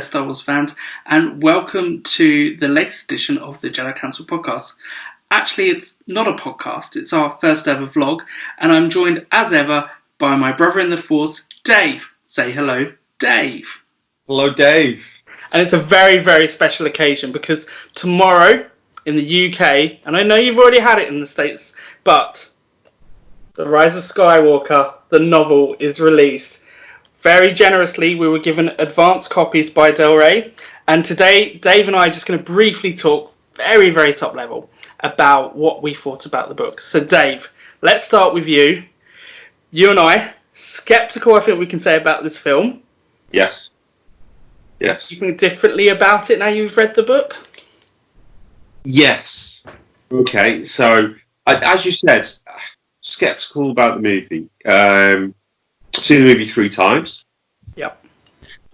there, Star Wars fans, and welcome to the latest edition of the Jedi Council podcast. Actually, it's not a podcast, it's our first ever vlog, and I'm joined, as ever, by my brother in the Force, Dave. Say hello, Dave. Hello, Dave. And it's a very, very special occasion because tomorrow in the UK, and I know you've already had it in the States, but the Rise of Skywalker, the novel, is released. Very generously, we were given advanced copies by Del Rey, and today Dave and I are just going to briefly talk very, very top level about what we thought about the book. So Dave, let's start with you. You and I, skeptical, I think we can say, about this film. Yes. Do you think differently about it now you've read the book? Yes. Okay, so as you said, skeptical about the movie. I've seen the movie 3 times. Yep.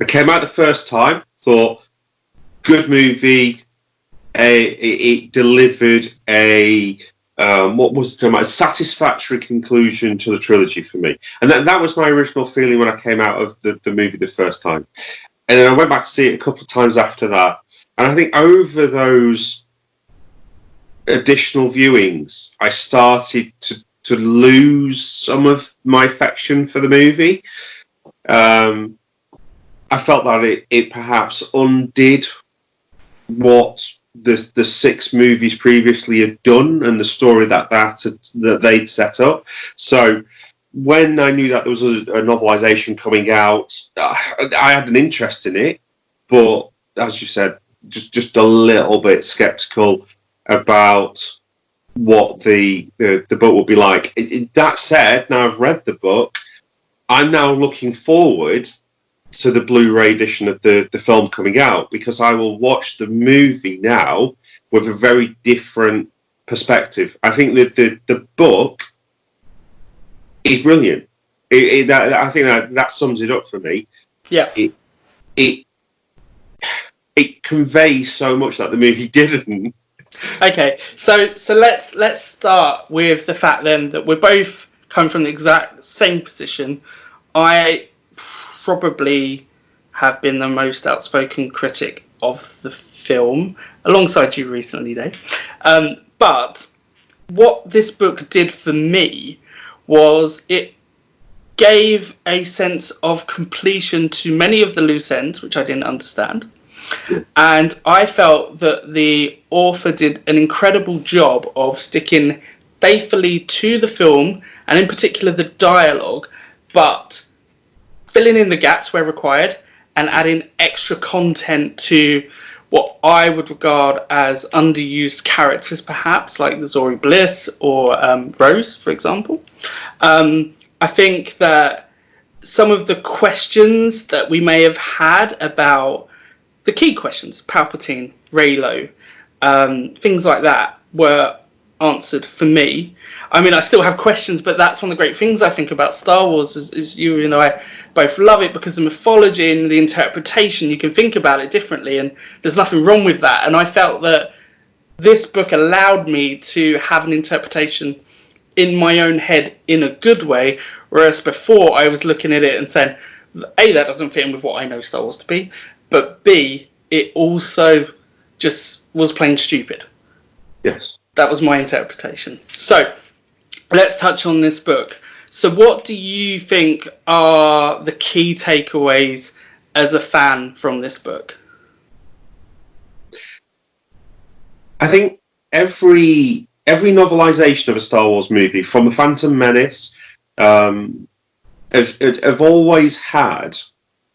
I came out the first time, thought, good movie. It delivered a satisfactory conclusion to the trilogy for me. And that was my original feeling when I came out of the movie the first time. And then I went back to see it a couple of times after that. And I think over those additional viewings, I started to lose some of my affection for the movie. I felt that it perhaps undid what the 6 movies previously had done and the story that they'd set up. So when I knew that there was a novelisation coming out, I had an interest in it, but as you said, just a little bit sceptical about what the book would be like. That said, now I've read the book, I'm now looking forward to the Blu-ray edition of the film coming out, because I will watch the movie now with a very different perspective. I think that the book is brilliant. I think that sums it up for me. Yeah. It conveys so much that the movie didn't. Okay, so let's start with the fact then that we're both coming from the exact same position. I probably have been the most outspoken critic of the film, alongside you recently, Dave. But what this book did for me was it gave a sense of completion to many of the loose ends, which I didn't understand. And I felt that the author did an incredible job of sticking faithfully to the film, and in particular the dialogue, but filling in the gaps where required and adding extra content to what I would regard as underused characters, perhaps, like the Zori Bliss or Rose, for example. I think that some of the questions that we may have had about the key questions, Palpatine, Reylo, things like that, were answered for me. I mean, I still have questions, but that's one of the great things I think about Star Wars is you and I both love it because the mythology and the interpretation, you can think about it differently, and there's nothing wrong with that. And I felt that this book allowed me to have an interpretation in my own head in a good way, whereas before I was looking at it and saying, A, that doesn't fit in with what I know Star Wars to be, but B, it also just was plain stupid. Yes. That was my interpretation. So, let's touch on this book. So what do you think are the key takeaways as a fan from this book? I think every novelisation of a Star Wars movie, from The Phantom Menace, have always had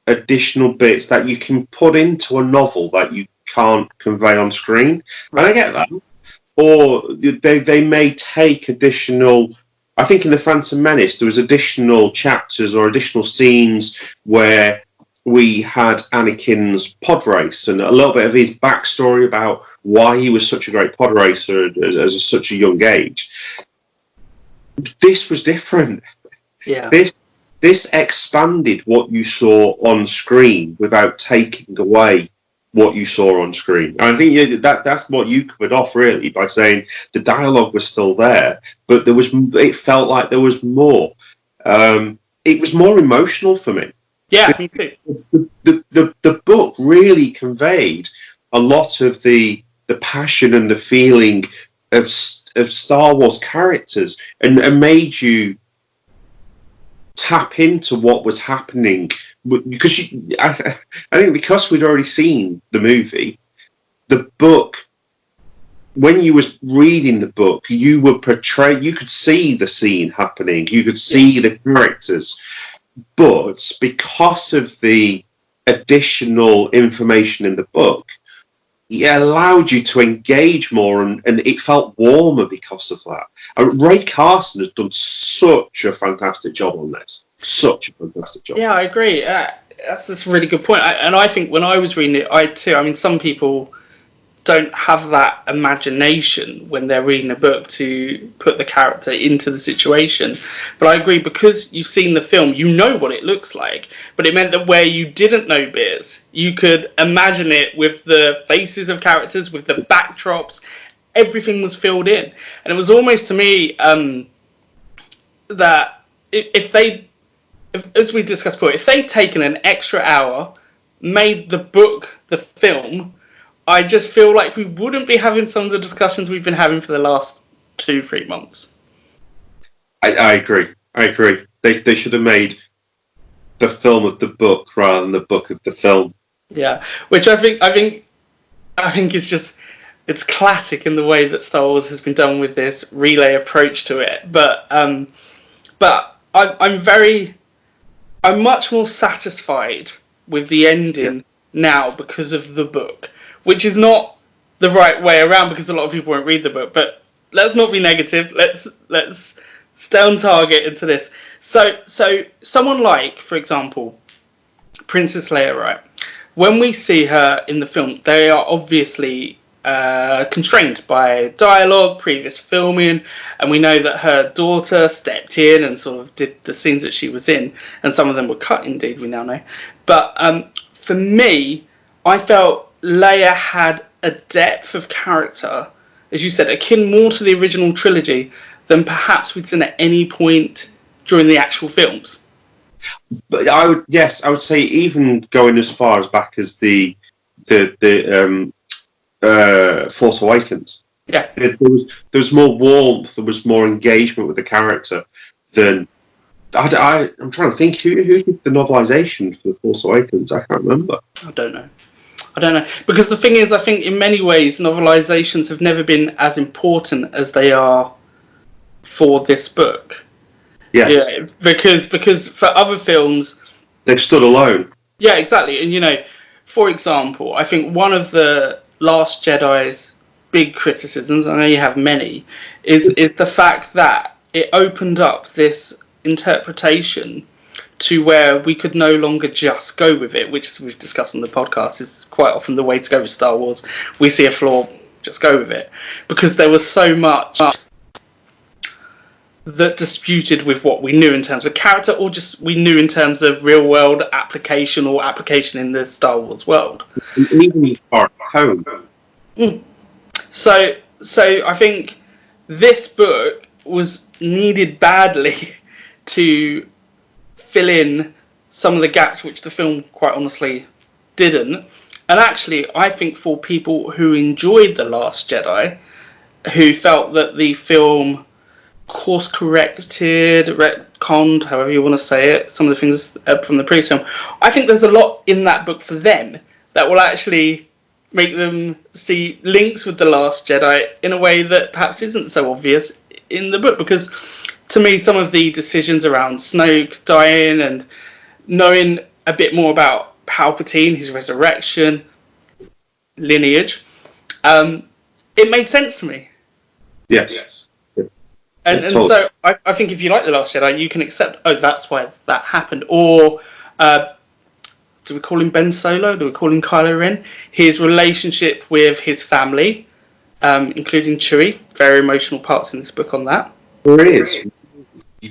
additional bits that you can put into a novel that you can't convey on screen. Right. And I get that. Or they may take additional... I think in The Phantom Menace there was additional chapters or additional scenes where we had Anakin's pod race and a little bit of his backstory about why he was such a great pod racer at such a young age. This was different. Yeah. This expanded what you saw on screen without taking away what you saw on screen. And I think that's what you covered off really by saying the dialogue was still there, but it felt like there was more. It was more emotional for me. Yeah, me too. The book really conveyed a lot of the passion and the feeling of Star Wars characters, and made you tap into what was happening, because I think because we'd already seen the movie, the book, when you was reading the book, you could see the scene happening, you could see the characters, but because of the additional information in the book, it allowed you to engage more, and it felt warmer because of that. Ray Carson has done such a fantastic job on this. Such a fantastic job. Yeah, I agree. That's a really good point. And I think when I was reading it, I mean, some people don't have that imagination when they're reading a book to put the character into the situation. But I agree, because you've seen the film, you know what it looks like. But it meant that where you didn't know bits, you could imagine it with the faces of characters, with the backdrops. Everything was filled in. And it was almost to me that as we discussed before, if they'd taken an extra hour, made the book the film, I just feel like we wouldn't be having some of the discussions we've been having for the last 2-3 months. I agree. They should have made the film of the book rather than the book of the film. Yeah, which I think is just, it's classic in the way that Star Wars has been done with this relay approach to it. But I'm much more satisfied with the ending now because of the book, which is not the right way around, because a lot of people won't read the book. But let's not be negative. Let's stay on target into this. So someone like, for example, Princess Leia, right? When we see her in the film, they are obviously constrained by dialogue, previous filming, and we know that her daughter stepped in and sort of did the scenes that she was in, and some of them were cut, indeed, we now know. But for me, I felt Leia had a depth of character, as you said, akin more to the original trilogy than perhaps we'd seen at any point during the actual films. But I would say, even going as far as back as the Force Awakens. Yeah, there was more warmth, there was more engagement with the character than. I'm trying to think who did the novelisation for the Force Awakens. I can't remember. I don't know, because the thing is, I think in many ways novelizations have never been as important as they are for this book. Yes. Yeah, because for other films they've stood alone. Yeah, exactly. And for example, I think one of the Last Jedi's big criticisms, I know you have many, is the fact that it opened up this interpretation to where we could no longer just go with it, which, as we've discussed on the podcast, is quite often the way to go with Star Wars. We see a flaw, just go with it. Because there was so much that disputed with what we knew in terms of character, or just we knew in terms of real world application or application in the Star Wars world. Even far home. So I think this book was needed badly to fill in some of the gaps which the film quite honestly didn't. And actually, I think for people who enjoyed The Last Jedi, who felt that the film course corrected, retconned, however you want to say it, some of the things from the previous film, I think there's a lot in that book for them that will actually make them see links with The Last Jedi in a way that perhaps isn't so obvious in the book. Because to me, some of the decisions around Snoke dying and knowing a bit more about Palpatine, his resurrection, lineage, it made sense to me. Yes. And so I think if you like The Last Jedi, you can accept, that's why that happened. Or do we call him Ben Solo? Do we call him Kylo Ren? His relationship with his family, including Chewie. Very emotional parts in this book on that. There is.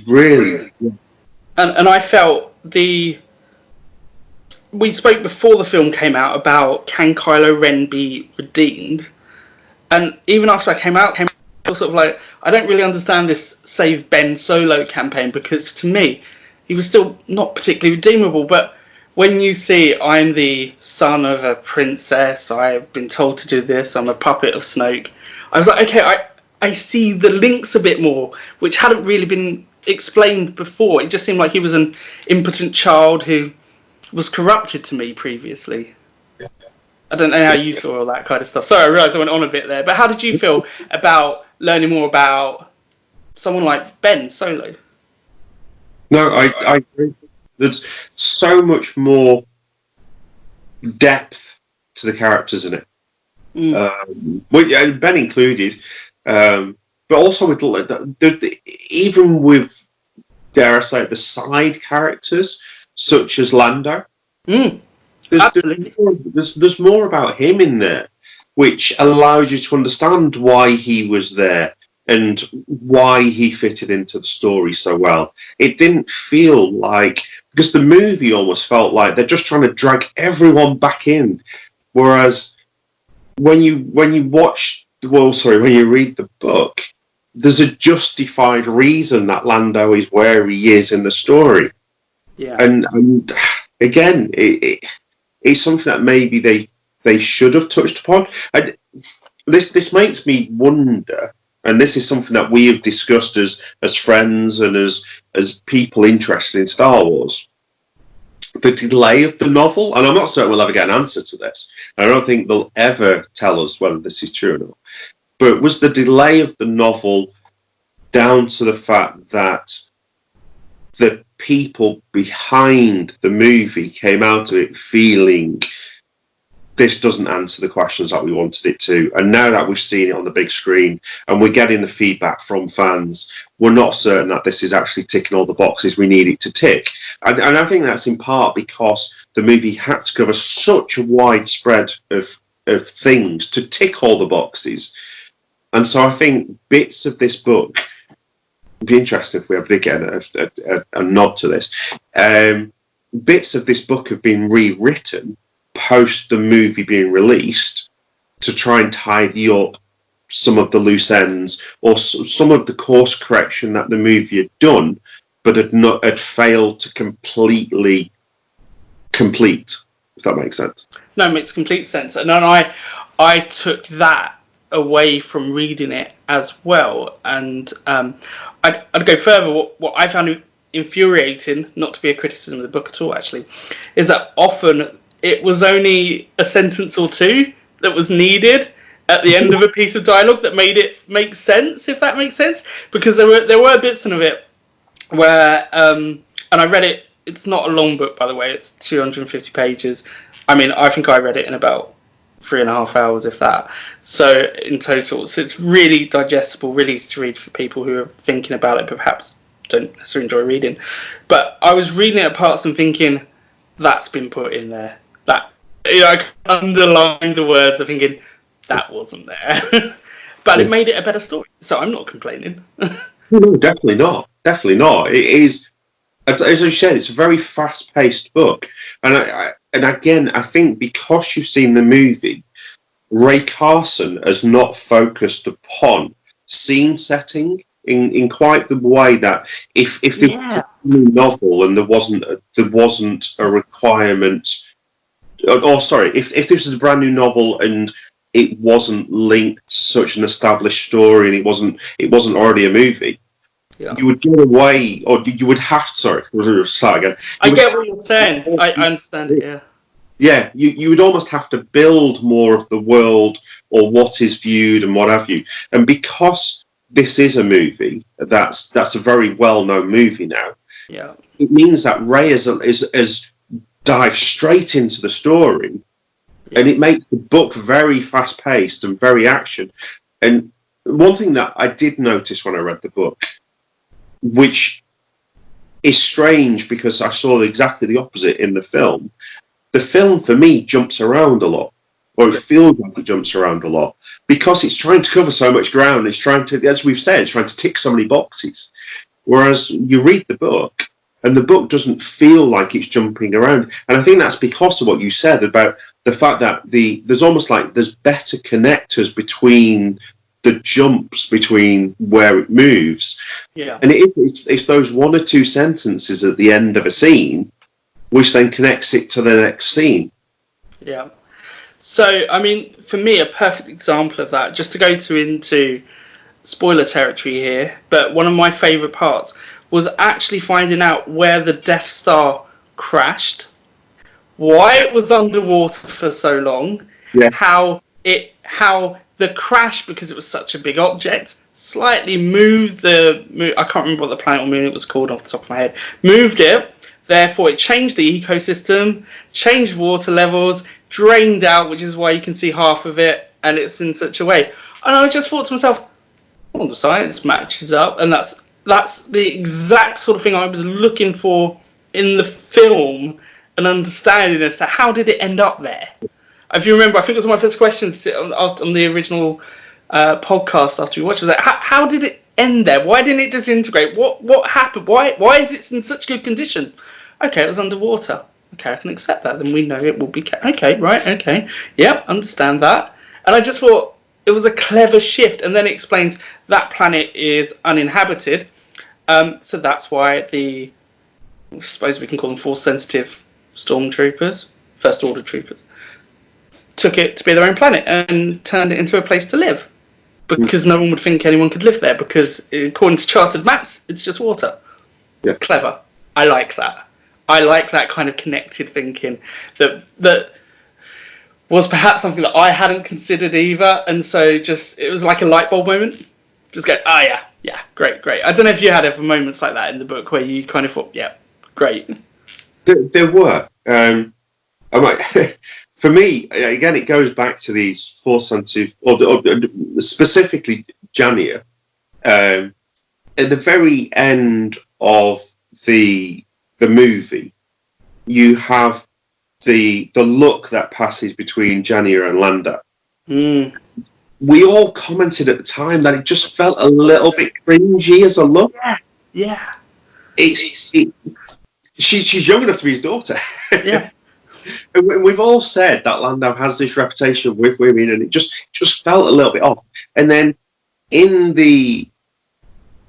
Really. And I felt we spoke before the film came out about, can Kylo Ren be redeemed? And even after I came out, I was sort of like, I don't really understand this Save Ben Solo campaign, because to me, he was still not particularly redeemable. But when you see I'm the son of a princess, I've been told to do this, I'm a puppet of Snoke, I was like, okay, I see the links a bit more, which hadn't really been explained before. It just seemed like he was an impotent child who was corrupted to me previously. I don't know how you saw all that kind of stuff. Sorry, I realised I went on a bit there. But how did you feel about learning more about someone like Ben Solo? No, I agree. There's so much more depth to the characters in it. Well, Ben included, but also with even with, dare I say, the side characters such as Lando. There's more about him in there, which allows you to understand why he was there and why he fitted into the story so well. It didn't feel like, because the movie almost felt like they're just trying to drag everyone back in, whereas when you read the book, there's a justified reason that Lando is where he is in the story. Yeah, and again, it's something that maybe they should have touched upon. This makes me wonder, and this is something that we have discussed as friends and as people interested in Star Wars. The delay of the novel, and I'm not certain we'll ever get an answer to this. I don't think they'll ever tell us whether this is true or not. But was the delay of the novel down to the fact that the people behind the movie came out of it feeling this doesn't answer the questions that we wanted it to, and now that we've seen it on the big screen and we're getting the feedback from fans, we're not certain that this is actually ticking all the boxes we need it to tick. And I think that's in part because the movie had to cover such a wide spread of things to tick all the boxes. And so I think bits of this book, it'd be interesting if we ever get a nod to this, bits of this book have been rewritten post the movie being released to try and tidy up some of the loose ends or some of the course correction that the movie had done but had failed to completely complete, if that makes sense. No, it makes complete sense. And then I took that away from reading it as well. And I'd go further. What I found infuriating, not to be a criticism of the book at all, actually, is that often it was only a sentence or two that was needed at the end of a piece of dialogue that made it make sense, if that makes sense. Because there were bits of it where, and I read it, it's not a long book, by the way, it's 250 pages. I mean, I think I read it in about 3.5 hours, if that. So in total, so it's really digestible, really easy to read for people who are thinking about it, but perhaps don't necessarily enjoy reading. But I was reading it at parts and thinking, that's been put in there. That, I could underline the words of thinking, that wasn't there. But it made it a better story, so I'm not complaining. No, definitely not. Definitely not. It is, as I said, it's a very fast-paced book. And again, I think because you've seen the movie, Ray Carson has not focused upon scene setting in quite the way that if there was a new novel and there wasn't a requirement, if this is a brand new novel and it wasn't linked to such an established story and it wasn't already a movie, you would get away, or you would have. Sorry, start again. I get what you're saying. I understand it. Yeah. Yeah, you would almost have to build more of the world or what is viewed and what have you. And because this is a movie that's a very well-known movie now, yeah, it means that Ray is dived straight into the story, and it makes the book very fast-paced and very action. And one thing that I did notice when I read the book, which is strange because I saw exactly the opposite in the film. The film, for me, jumps around a lot, or it feels like it jumps around a lot, because it's trying to cover so much ground. It's trying to, as we've said, it's trying to tick so many boxes. Whereas you read the book, and the book doesn't feel like it's jumping around. And I think that's because of what you said about the fact that there's almost like there's better connectors between the jumps between where it moves. Yeah. And it's those one or two sentences at the end of a scene which then connects it to the next scene. Yeah. So, I mean, for me, a perfect example of that, just to go into spoiler territory here, but one of my favourite parts was actually finding out where the Death Star crashed, why it was underwater for so long, how the crash, because it was such a big object, slightly moved I can't remember what the planet or moon it was called off the top of my head, moved it, therefore it changed the ecosystem, changed water levels, drained out, which is why you can see half of it, and it's in such a way. And I just thought to myself, well, the science matches up, and that's the exact sort of thing I was looking for in the film, and understanding as to how did it end up there. If you remember, I think it was one of my first questions on the original podcast after we watched it. Was like, how did it end there? Why didn't it disintegrate? What happened? Why is it in such good condition? Okay, it was underwater. Okay, I can accept that. Then we know it will be... Okay, right, okay. Yep, understand that. And I just thought it was a clever shift. And then it explains that planet is uninhabited. So that's why I suppose we can call them Force-sensitive stormtroopers, First Order troopers, took it to be their own planet and turned it into a place to live. Because no one would think anyone could live there, because according to charted maps, it's just water. Yeah. Clever. I like that. I like that kind of connected thinking that was perhaps something that I hadn't considered either, and so it was like a light bulb moment. Just go, yeah, great. I don't know if you had ever moments like that in the book where you kind of thought, yeah, great. There were. For me, again, it goes back to these Force-sensitive, or specifically Jania. At the very end of the movie, you have the look that passes between Jania and Lando. We all commented at the time that it just felt a little bit cringy as a look. Yeah. She's young enough to be his daughter. Yeah. And we've all said that Lando has this reputation with women, and it just felt a little bit off. And then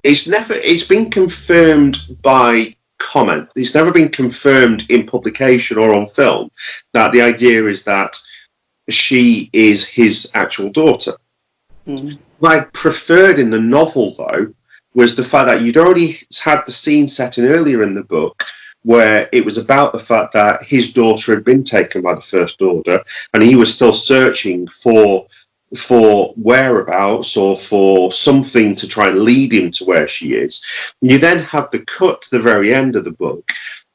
it's been confirmed by comment. It's never been confirmed in publication or on film that the idea is that she is his actual daughter. What I preferred in the novel, though, was the fact that you'd already had the scene set in earlier in the book where it was about the fact that his daughter had been taken by the First Order, and he was still searching for whereabouts or for something to try and lead him to where she is. You then have the cut to the very end of the book,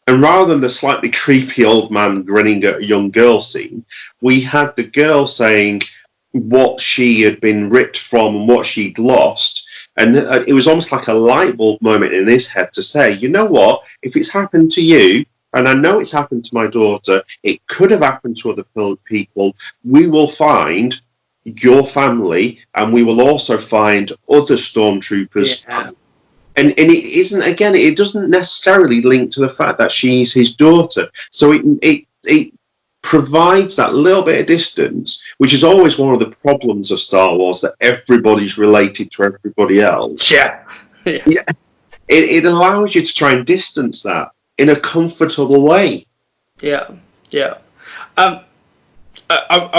and rather than the slightly creepy old man grinning at a young girl scene, we had the girl saying what she had been ripped from and what she'd lost. And it was almost like a light bulb moment in his head to say, you know what, if it's happened to you, and I know it's happened to my daughter, it could have happened to other people, we will find your family, and we will also find other stormtroopers. Yeah. And it isn't, again, it doesn't necessarily link to the fact that she's his daughter. So it provides that little bit of distance, which is always one of the problems of Star Wars, that everybody's related to everybody else. Yeah. It allows you to try and distance that in a comfortable way. Yeah. I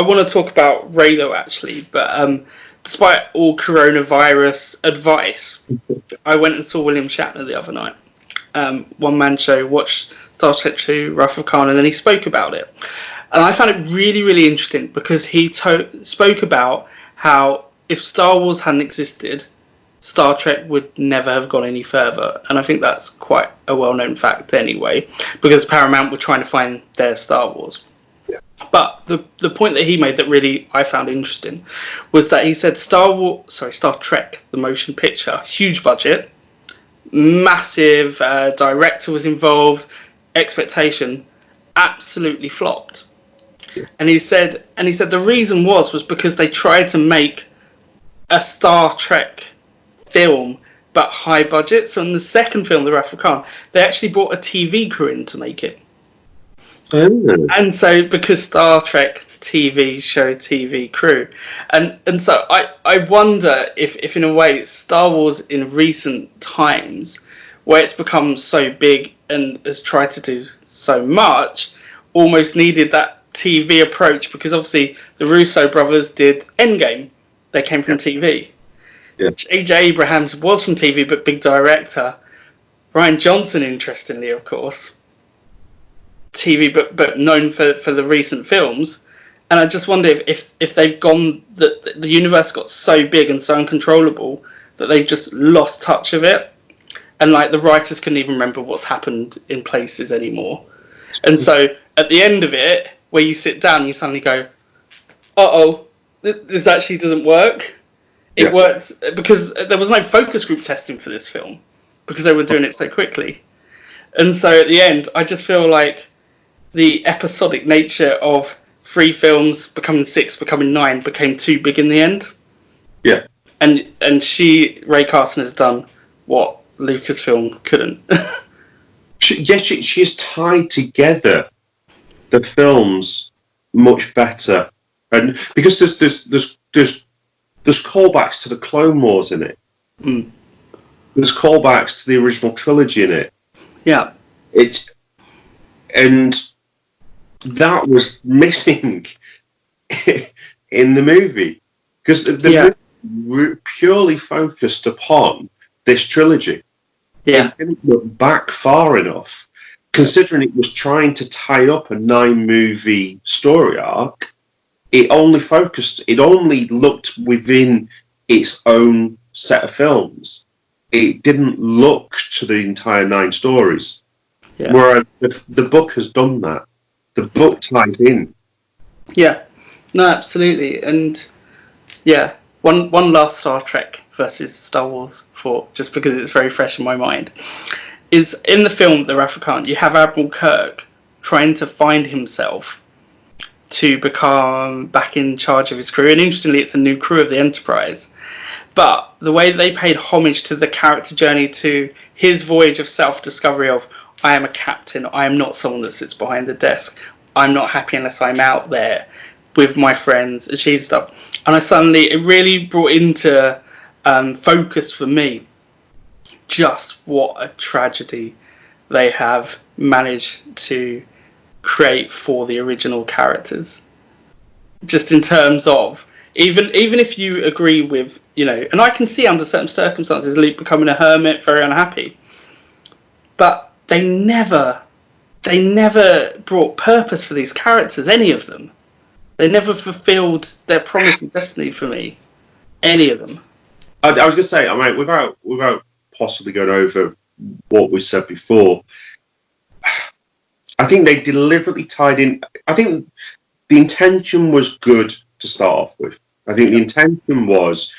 want to talk about Reylo, actually, but despite all coronavirus advice, I went and saw William Shatner the other night. One-man show, watched Star Trek II, Wrath of Khan, and then he spoke about it. And I found it really, really interesting because he spoke about how if Star Wars hadn't existed, Star Trek would never have gone any further. And I think that's quite a well-known fact anyway, because Paramount were trying to find their Star Wars. Yeah. But the point that he made that really I found interesting was that he said Star Trek, the motion picture, huge budget, massive director was involved, expectation, absolutely flopped. Yeah. And he said the reason was because they tried to make a Star Trek film but high budget. So in the second film, The Wrath of Khan, they actually brought a TV crew in to make it. And so because Star Trek TV show TV crew, and so I wonder if in a way Star Wars in recent times where it's become so big and has tried to do so much, almost needed that TV approach, because obviously the Russo brothers did Endgame. They came from TV. Yeah. J.J. Abrams was from TV, but big director. Rian Johnson, interestingly, of course, TV, but known for the recent films. And I just wonder if they've gone, that the universe got so big and so uncontrollable that they've just lost touch of it. And like the writers couldn't even remember what's happened in places anymore. And so at the end of it, where you sit down, you suddenly go, this actually doesn't work. It worked because there was no focus group testing for this film, because they were doing it so quickly. And so at the end, I just feel like the episodic nature of 3 films becoming 6, becoming 9, became too big in the end. Yeah. And Ray Carson has done what Lucasfilm couldn't. She's tied together the films much better, and because there's callbacks to the Clone Wars in it. Mm. There's callbacks to the original trilogy in it. Yeah. And that was missing in the movie, because the movie purely focused upon this trilogy. Yeah. It didn't look back far enough, considering it was trying to tie up a 9-movie story arc. It only looked within its own set of films. It didn't look to the entire 9 stories. Yeah. Whereas the book has done that. The book tied in. Yeah, no, absolutely. And yeah, one last Star Trek versus Star Wars thought, just because it's very fresh in my mind, is in the film The Wrath of Khan, you have Admiral Kirk trying to find himself to become back in charge of his crew. And interestingly, it's a new crew of the Enterprise. But the way they paid homage to the character journey, to his voyage of self-discovery of, I am a captain, I am not someone that sits behind the desk, I'm not happy unless I'm out there with my friends, achieve stuff. And it really brought into focus for me just what a tragedy they have managed to create for the original characters. Just in terms of, even if you agree with, and I can see under certain circumstances Luke becoming a hermit, very unhappy, but they never brought purpose for these characters, any of them. They never fulfilled their promise and destiny for me, any of them. I was going to say, I mean, without possibly going over what we said before, I think they deliberately tied in. I think the intention was good to start off with. I think the intention was,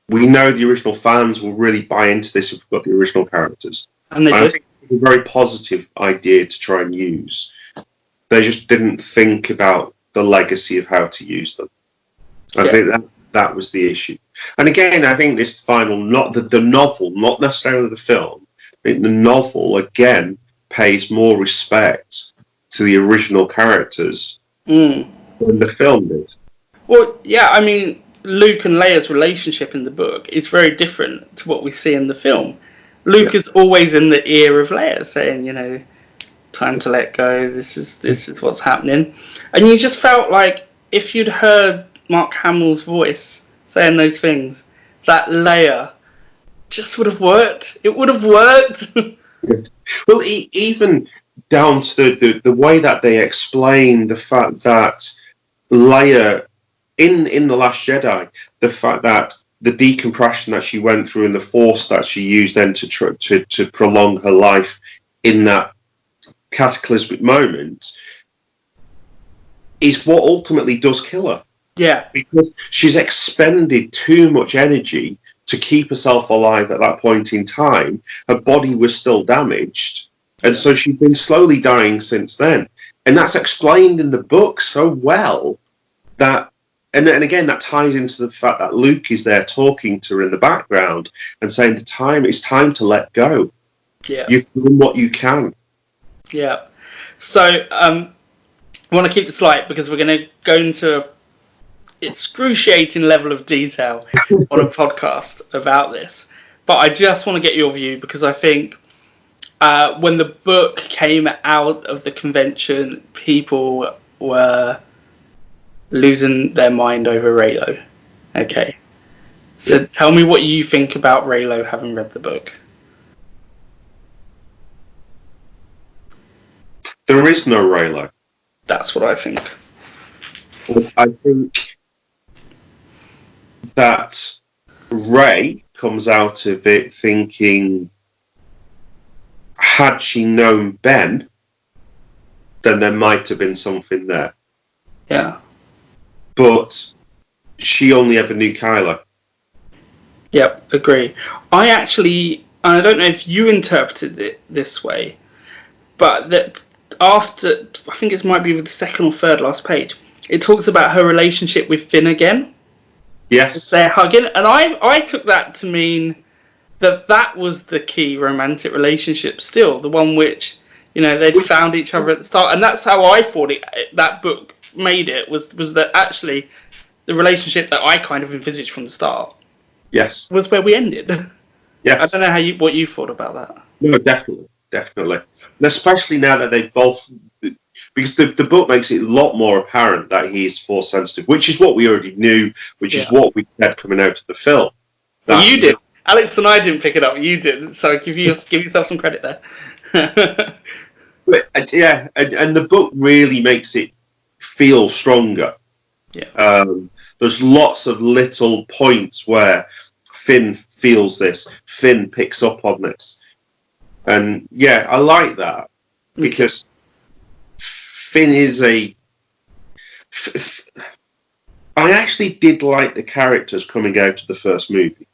we know the original fans will really buy into this if we've got the original characters. And I think it was a very positive idea to try and use. They just didn't think about the legacy of how to use them. I think that was the issue. And again, I think this final, not the novel, not necessarily the film, I think the novel, again, pays more respect to the original characters than the film did. Well, yeah, I mean, Luke and Leia's relationship in the book is very different to what we see in the film. Luke is always in the ear of Leia, saying, time to let go, this is what's happening. And you just felt like if you'd heard Mark Hamill's voice saying those things, that Leia just would have worked. It would have worked. Well, even down to the way that they explain the fact that Leia, in The Last Jedi, the fact that the decompression that she went through and the force that she used then to prolong her life in that cataclysmic moment is what ultimately does kill her. Yeah. Because she's expended too much energy to keep herself alive at that point in time. Her body was still damaged, and so she's been slowly dying since then. And that's explained in the book so well that, and again, that ties into the fact that Luke is there talking to her in the background and saying it's time to let go. Yeah. You've done what you can. Yeah. So I want to keep this light because we're going to go into excruciating level of detail on a podcast about this. But I just want to get your view because I think when the book came out of the convention, people were losing their mind over Reylo. Okay. So tell me what you think about Reylo, having read the book. There is no Reylo. That's what I think. I think that Rey comes out of it thinking, had she known Ben, then there might have been something there. Yeah. But she only ever knew Kylo. Yep, agree. I don't know if you interpreted it this way, but that after, I think it might be with the second or third last page, it talks about her relationship with Finn again. Yes. They're hugging, and I took that to mean that was the key romantic relationship still, the one which, they'd found each other at the start, and that's how I thought that book made it, was that actually the relationship that I kind of envisaged from the start. Yes. Was where we ended. Yes. I don't know what you thought about that. No, definitely. And especially now that they both, because the book makes it a lot more apparent that he is force sensitive, which is what we already knew, which is what we had coming out of the film. Well, you did. Alex and I didn't pick it up. You did. So give yourself some credit there. Yeah, and the book really makes it feel stronger. Yeah. There's lots of little points where Finn feels this, Finn picks up on this. And yeah, I like that because Finn is I actually did like the characters coming out of the first movie.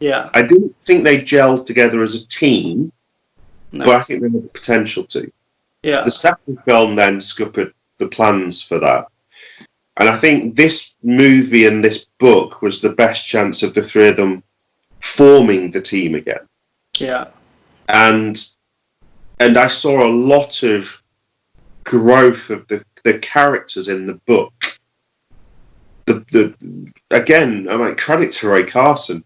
Yeah. I didn't think they gelled together as a team, but I think they had the potential to. Yeah. The second film then scuppered the plans for that. And I think this movie and this book was the best chance of the three of them forming the team again. Yeah. And I saw a lot of growth of the characters in the book. Again, I might credit to Ray Carson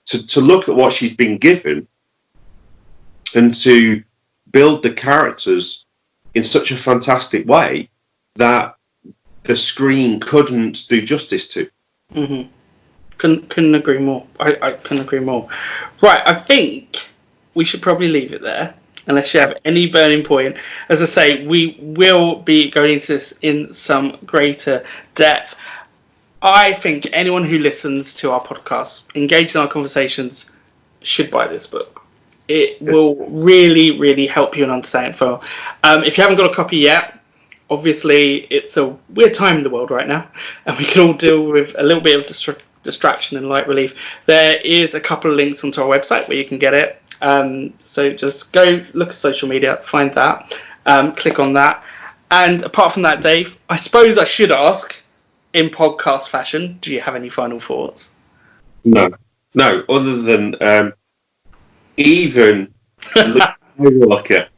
to look at what she's been given and to build the characters in such a fantastic way that the screen couldn't do justice to. Mm-hmm. Couldn't agree more. I couldn't agree more. Right, I think we should probably leave it there, unless you have any burning point. As I say, we will be going into this in some greater depth. I think anyone who listens to our podcast, engage in our conversations, should buy this book. It will really, really help you in understanding film. If you haven't got a copy yet, obviously it's a weird time in the world right now, and we can all deal with a little bit of distraction and light relief. There is a couple of links onto our website where you can get it. So just go look at social media, find that, click on that. And apart from that, Dave, I suppose I should ask, in podcast fashion, do you have any final thoughts? No, other than even Skywalker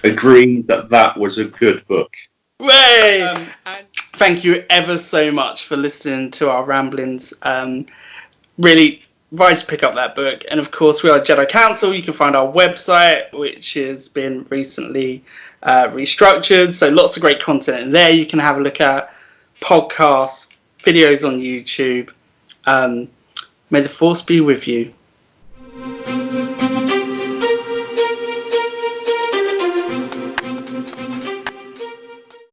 agreed that was a good book. Way! And thank you ever so much for listening to our ramblings. Really, advise to pick up that book. And of course, we are Jedi Council. You can find our website, which has been recently restructured. So lots of great content in there. You can have a look at podcasts, videos on YouTube. May the Force be with you.